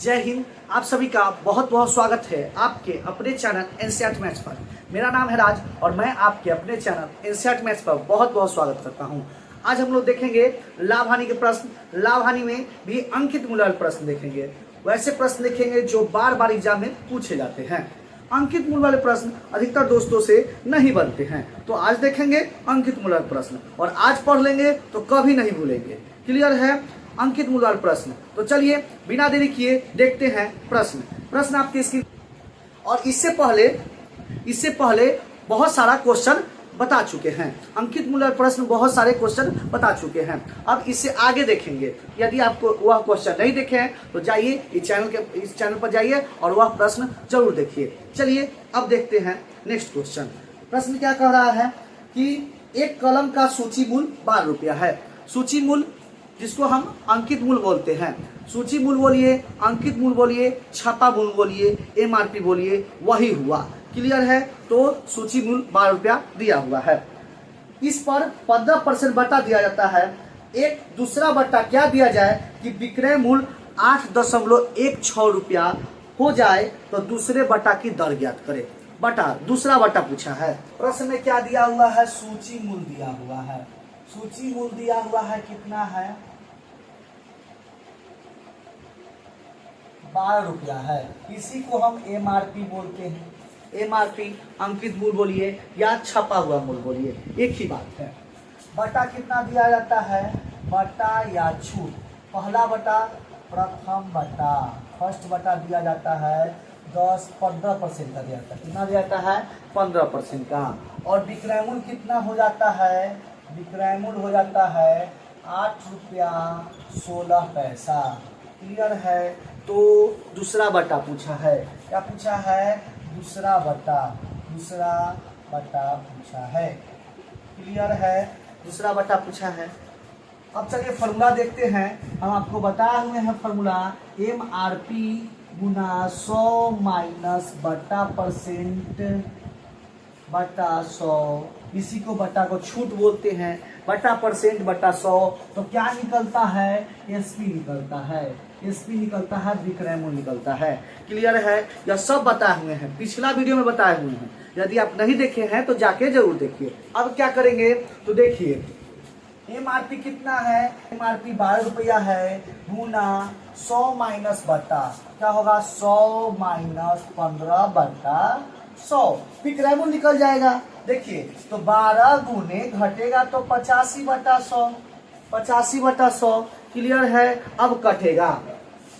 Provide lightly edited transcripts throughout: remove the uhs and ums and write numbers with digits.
जय हिंद। आप सभी का बहुत बहुत स्वागत है आपके अपने चैनल एनसीईआरटी मैथ्स पर। मेरा नाम है राज और मैं आपके अपने चैनल एनसीईआरटी मैथ्स पर बहुत बहुत स्वागत करता हूं। आज हम लोग देखेंगे लाभ हानि के प्रश्न। लाभ हानि में भी अंकित मूल्य वाले प्रश्न देखेंगे। वैसे प्रश्न देखेंगे जो बार बार एग्जाम में पूछे जाते हैं। अंकित मूल्य वाले प्रश्न अधिकतर दोस्तों से नहीं बनते हैं, तो आज देखेंगे अंकित मूल्य वाले प्रश्न और आज पढ़ लेंगे तो कभी नहीं भूलेंगे। क्लियर है? अंकित मूल्य वाले प्रश्न। तो चलिए बिना देरी किए देखते हैं प्रश्न आपके स्क्रीन। और इससे पहले बहुत सारा क्वेश्चन बता चुके हैं। अंकित मूल्य वाले प्रश्न बहुत सारे क्वेश्चन बता चुके हैं। अब इससे आगे देखेंगे। यदि आपको वह क्वेश्चन नहीं देखे हैं तो जाइए इस चैनल पर जाइए और वह प्रश्न जरूर देखिए। चलिए अब देखते हैं नेक्स्ट क्वेश्चन। प्रश्न क्या कह रहा है कि एक कलम का सूची मूल्य 12 रुपया है। सूची मूल्य जिसको हम अंकित मूल्य बोलते हैं। सूची मूल्य बोलिए, अंकित मूल्य बोलिए, छापा मूल्य बोलिए, एमआरपी बोलिए, वही हुआ। क्लियर है? तो सूची मूल्य 12 रुपया दिया हुआ है। इस पर 15% बटा दिया जाता है। एक दूसरा बटा क्या दिया जाए कि विक्रय मूल्य 8.16 रुपया हो जाए तो दूसरे बटा की दर ज्ञात करें। दूसरा बटा पूछा है। प्रश्न में क्या दिया हुआ है? सूची मूल्य दिया हुआ है। सूची मूल्य दिया हुआ है, कितना है? 12 रुपया है। इसी को हम एमआरपी बोलते हैं। एमआरपी अंकित मूल्य बोलिए या छपा हुआ मूल्य बोलिए, एक ही बात है। बटा कितना दिया जाता है? बटा या छूट। पहला बटा, प्रथम बटा, फर्स्ट बटा दिया जाता है 15% का दिया जाता है। कितना दिया जाता है? 15% का। और विक्रय मूल्य कितना हो जाता है? विक्रय मूल्य हो जाता है 8 रुपया 16 पैसा। क्लियर है? तो दूसरा बटा पूछा है। क्या पूछा है? दूसरा बटा पूछा है। क्लियर है? दूसरा बटा पूछा है। अब चलिए फॉर्मूला देखते हैं। हम आपको बताए हुए हैं फॉर्मूला, एमआरपी गुना 100 माइनस बटा परसेंट बटा 100। इसी को बटा को छूट बोलते हैं। बटा परसेंट बटा 100 तो क्या निकलता है? एसपी निकलता है। एसपी निकलता है, विक्रय मूल्य निकलता है। क्लियर है? यह सब बताए हुए हैं, पिछला वीडियो में बताए हुए हैं। यदि आप नहीं देखे हैं तो जाके जरूर देखिए। अब क्या करेंगे तो देखिए, एमआरपी कितना है? एमआरपी 12 रुपया है गुना 100 माइनस बटा, क्या होगा? 100 माइनस 15 बटा 100। विक्रय मूल्य निकल जाएगा। देखिए तो 12 गुने घटेगा तो 85 बटा 100। 85 बटा 100। क्लियर है? अब कटेगा,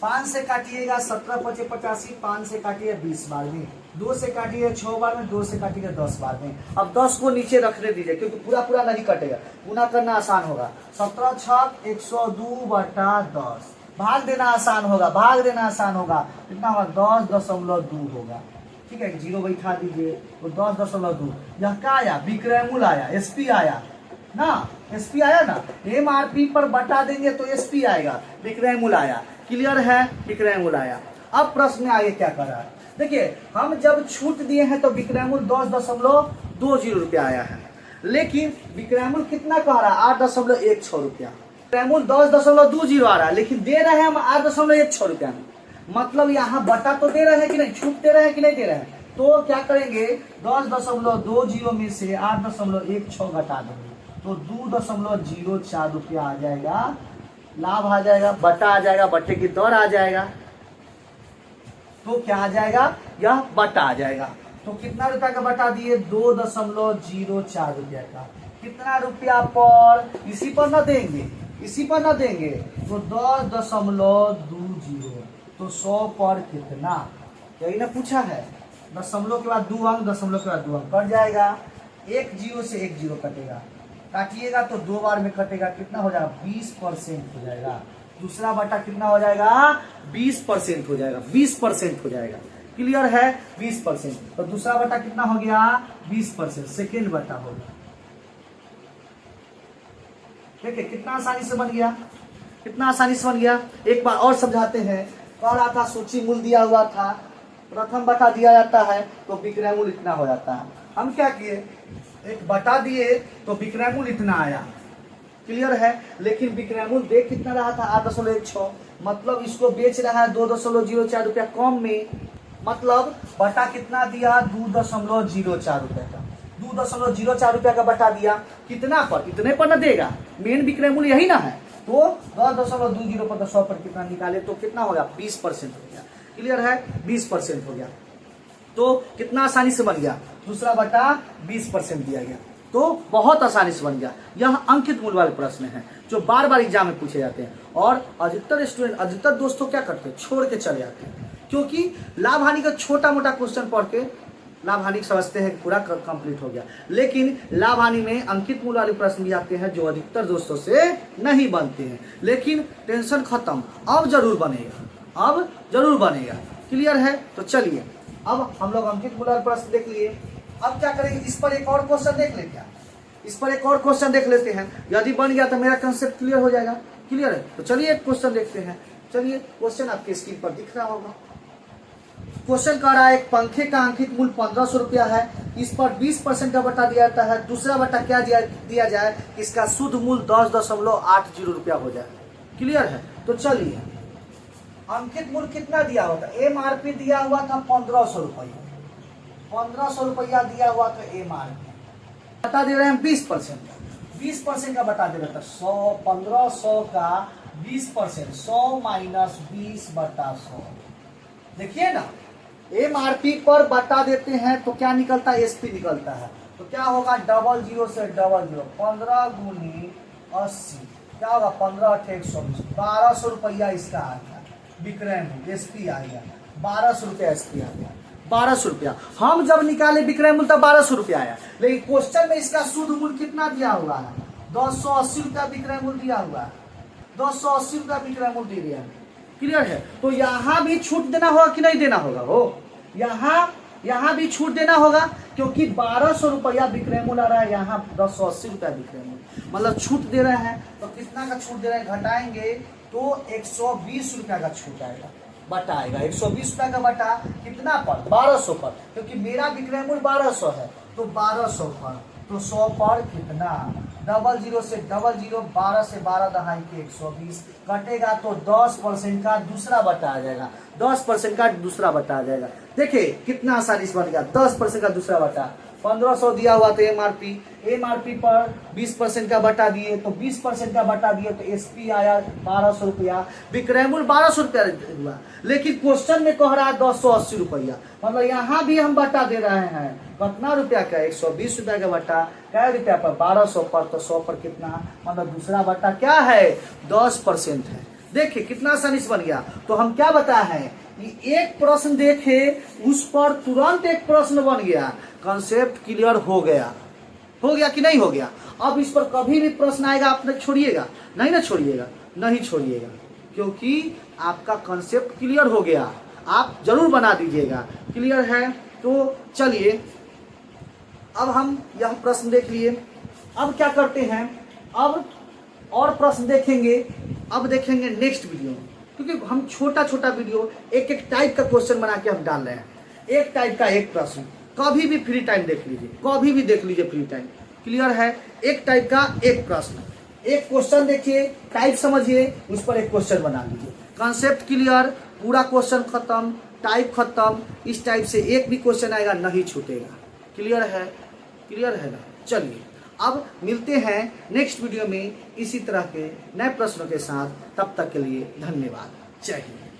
5 से काटिएगा 17 पचे 85, 5 से काटिए 20 बार में, 2 से काटिए 6 बार में, 2 से काटिए 10 बार में। अब 10 को नीचे रखने दीजिए क्योंकि पूरा नहीं कटेगा, गुना करना आसान होगा। 17 छक 102 बटा 10। भाग देना आसान होगा। कितना होगा? 10.2 होगा। ठीक है, 0 बैठा दीजिए तो 10.2। यह क्या आया? विक्रय मूल्य आया, एसपी आया ना। एसपी आया ना। एमआरपी पर बटा देंगे तो एसपी आएगा, विक्रय मूल्य आया। क्लियर है? विक्रय मूल्य आया। अब प्रश्न में आगे क्या कर रहा है? देखिए हम जब छूट दिए हैं तो विक्रय मूल्य 10.20 रुपया आया है, लेकिन विक्रय मूल्य कितना कह रहा है? 8.16 रुपया। विक्रय मूल्य 10.20 आ रहा है, लेकिन दे रहे हैं हम 8.16 रुपया में। मतलब यहाँ बटा तो दे रहे हैं कि नहीं, छूट दे रहे हैं कि नहीं दे रहे हैं। तो क्या करेंगे? 10.20 में से 8.16 घटा देंगे तो 2.04 रुपया आ जाएगा। लाभ आ जाएगा, बटा आ जाएगा, बटे की दर आ जाएगा। तो क्या आ जाएगा? यह बटा आ जाएगा। तो कितना रुपया का बटा दिए? 2.04 रुपया का। कितना रुपया पर? इसी पर न देंगे तो 10.20। तो 100 पर कितना? यही ना पूछा है। दशमलव के बाद 2 अंक, दशमलव के बाद 2 अंक कट जाएगा। 1 0 से 1 0 कटेगा, काटिएगा तो 2 बार में कटेगा। कितना हो जाएगा? 20% हो जाएगा। दूसरा बटा कितना हो जाएगा? 20% हो जाएगा। 20% हो जाएगा। क्लियर है? 20%। तो दूसरा बटा कितना हो गया? 20%। सेकेंड बटा होगा। देखिए कितना आसानी से बन गया। एक बार और समझाते हैं। कह रहा था सूची मूल्य दिया हुआ था, प्रथम बटा दिया जाता है तो विक्रय मूल्य इतना हो जाता है। हम क्या किए? एक बटा दिए तो विक्रय मूल्य इतना आया। क्लियर है। लेकिन विक्रय मूल्य देख कितना रहा था 8.16, मतलब इसको बेच रहा है 2.04 रुपया कम में, मतलब बटा कितना दिया 2.04 रुपये का, 2.04 रुपया का बटा दिया कितना पर, इतने पर न देगा, मेन विक्रय मूल्य यही ना है। तो 10.20 पर 100 पर कितना निकाले तो कितना हो गया 20% हो गया। क्लियर है, 20% हो गया। तो कितना आसानी से बन गया, दूसरा बटा 20% दिया गया, तो बहुत आसानी से बन गया। यह अंकित मूल्य वाले प्रश्न हैं जो बार बार एग्जाम में पूछे जाते हैं, और अधिकतर स्टूडेंट, अधिकतर दोस्तों क्या करते हैं, छोड़ के चले जाते हैं, क्योंकि लाभ हानि का छोटा मोटा क्वेश्चन पढ़ के लाभ हानि समझते हैं पूरा कंप्लीट हो गया। लेकिन लाभ हानि में अंकित मूल्य वाले प्रश्न भी आते हैं जो अधिकतर दोस्तों से नहीं बनते हैं, लेकिन टेंशन खत्म, अब जरूर बनेगा, अब जरूर बनेगा। क्लियर है, तो चलिए अब हम लोग अंकित मूल्य वाले प्रश्न देख लिए। अब क्या करेंगे, इस पर एक और क्वेश्चन देख लेते हैं, इस पर एक और क्वेश्चन देख लेते हैं, यदि बन गया तो मेरा कंसेप्ट क्लियर हो जाएगा। क्लियर है, तो चलिए एक क्वेश्चन देखते हैं। चलिए क्वेश्चन आपके स्क्रीन पर दिख रहा होगा। क्वेश्चन कह रहा है एक पंखे का अंकित मूल्य 1500 रुपया है, इस पर 20% का बटा दिया जाता है, दूसरा बटा क्या दिया जाए, इसका शुद्ध मूल्य 10.80 रुपया हो जाए। क्लियर है, तो चलिए अंकित मूल्य कितना दिया होता है, MRP दिया हुआ था 1500 रुपया, 1500 रुपया दिया हुआ था MRP, बता दे रहे हैं 20% का, 20% का बता दे रहा था 100, 1500 का 20%, 100 माइनस 20/100। देखिए ना, MRP पर बता देते हैं तो क्या निकलता है, SP निकलता है, तो क्या होगा 00 से 00, 15 गुनी 80, क्या होगा 15 8 120, 1200 रुपया इसका आ गया विक्रय मूल्य, SP आ गया 1200 रुपया, SP आ गया 1200 रुपया। हम जब निकाले विक्रय मूल्य तब 1200 रुपया आया, लेकिन क्वेश्चन में इसका शुद्ध मूल्य कितना दिया हुआ है, 280 रुपया विक्रय मूल्य दिया हुआ है, 280 रुपया विक्रय मूल्य दिया है। क्लियर है, तो यहाँ भी छूट देना होगा कि नहीं देना होगा, हो यहाँ भी छूट देना होगा, क्योंकि 1200 रुपया विक्रय मूल्य आ रहा है, यहाँ 280 रुपया विक्रय मूल्य, मतलब छूट दे रहे हैं। तो कितना का छूट दे रहे हैं, घटाएंगे तो 120 रुपया का छूट आएगा, बटा आएगा 120 रुपया का बटा कितना पर, 1200 पर, क्योंकि मेरा विक्रय मूल्य 1200 है, तो 1200 पर, तो 100 पर कितना, 00 से 00, 12 से 12 दहाई के 120, कटेगा तो 10% का दूसरा बटा आ जाएगा, 10% का दूसरा बटा आ जाएगा। देखिए कितना आसानी से बन गया, 10% का दूसरा बटा, 1500 दिया हुआ था MRP पर 20% का बटा दिए, तो 20% का बटा दिए तो SP आया 1200 रुपया, विक्रय मूल्य 1200 रुपया हुआ, लेकिन क्वेश्चन में कह रहा है 280 रुपया, मतलब यहाँ भी हम बटा दे रहे हैं कितना रुपया का, 120 रुपया का बटा, क्या रुपया पर 1200 पर, तो 100 पर कितना, मतलब दूसरा बटा क्या है 10% है। देखिए कितना आसानी से बन गया। तो हम क्या बताए हैं कि एक प्रश्न देखे उस पर तुरंत एक प्रश्न बन गया, कंसेप्ट क्लियर हो गया कि नहीं हो गया। अब इस पर कभी भी प्रश्न आएगा आप नहीं छोड़िएगा, नहीं ना छोड़िएगा, नहीं छोड़िएगा, क्योंकि आपका कंसेप्ट क्लियर हो गया, आप जरूर बना दीजिएगा। क्लियर है, तो चलिए अब हम यह प्रश्न देख लिए। अब क्या करते हैं, अब और प्रश्न देखेंगे, अब देखेंगे नेक्स्ट वीडियो में, क्योंकि हम छोटा छोटा वीडियो एक एक टाइप का क्वेश्चन बना के हम डाल रहे हैं, एक टाइप का एक प्रश्न, कभी भी फ्री टाइम देख लीजिए, कभी भी देख लीजिए फ्री टाइम। क्लियर है, एक टाइप का एक प्रश्न, एक क्वेश्चन देखिए, टाइप समझिए, उस पर एक क्वेश्चन बना लीजिए, कंसेप्ट क्लियर, पूरा क्वेश्चन खत्म, टाइप खत्म, इस टाइप से एक भी क्वेश्चन आएगा नहीं छूटेगा। क्लियर है, क्लियर है ना। चलिए अब मिलते हैं नेक्स्ट वीडियो में इसी तरह के नए प्रश्नों के साथ, तब तक के लिए धन्यवाद, जय हिंद।